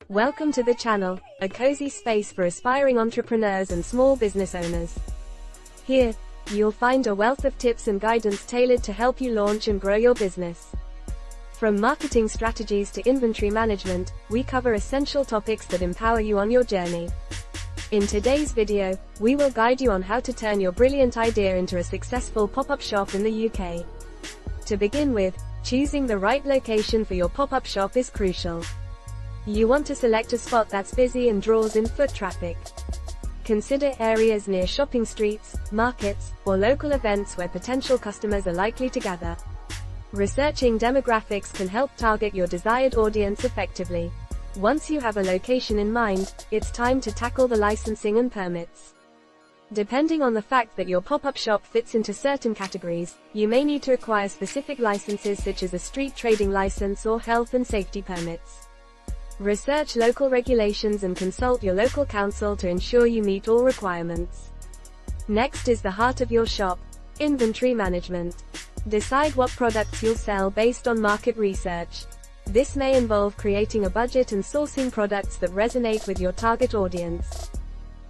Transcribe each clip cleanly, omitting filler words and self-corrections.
Welcome to the channel, a cozy space for aspiring entrepreneurs and small business owners. Here, you'll find a wealth of tips and guidance tailored to help you launch and grow your business. From marketing strategies to inventory management, we cover essential topics that empower you on your journey. In today's video, we will guide you on how to turn your brilliant idea into a successful pop-up shop in the UK. To begin with, choosing the right location for your pop-up shop is crucial. You want to select a spot that's busy and draws in foot traffic. Consider areas near shopping streets, markets, or local events where potential customers are likely to gather. Researching demographics can help target your desired audience effectively. Once you have a location in mind, it's time to tackle the licensing and permits. Depending on the fact that your pop-up shop fits into certain categories, you may need to acquire specific licenses such as a street trading license or health and safety permits. Research local regulations and consult your local council to ensure you meet all requirements. Next is the heart of your shop: inventory management. Decide what products you'll sell based on market research. This may involve creating a budget and sourcing products that resonate with your target audience.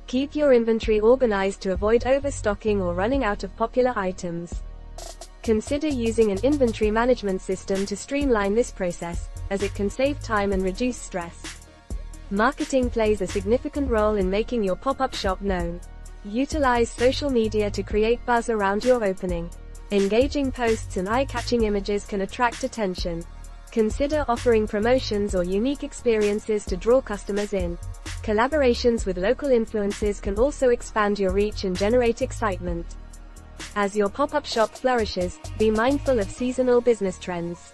Keep your inventory organized to avoid overstocking or running out of popular items. Consider using an inventory management system to streamline this process, as it can save time and reduce stress. Marketing plays a significant role in making your pop-up shop known. Utilize social media to create buzz around your opening. Engaging posts and eye-catching images can attract attention. Consider offering promotions or unique experiences to draw customers in. Collaborations with local influencers can also expand your reach and generate excitement. As your pop-up shop flourishes, be mindful of seasonal business trends.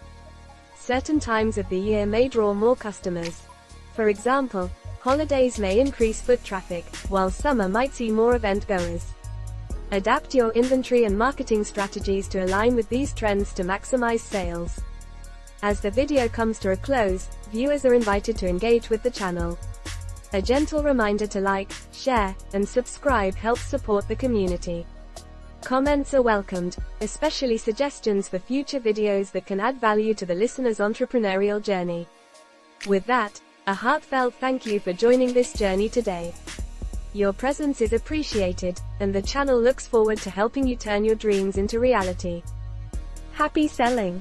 Certain times of the year may draw more customers. For example, holidays may increase foot traffic, while summer might see more event goers. Adapt your inventory and marketing strategies to align with these trends to maximize sales. As the video comes to a close, viewers are invited to engage with the channel. A gentle reminder to like, share, and subscribe helps support the community. Comments are welcomed, especially suggestions for future videos that can add value to the listener's entrepreneurial journey. With that, a heartfelt thank you for joining this journey today. Your presence is appreciated, and the channel looks forward to helping you turn your dreams into reality. Happy selling!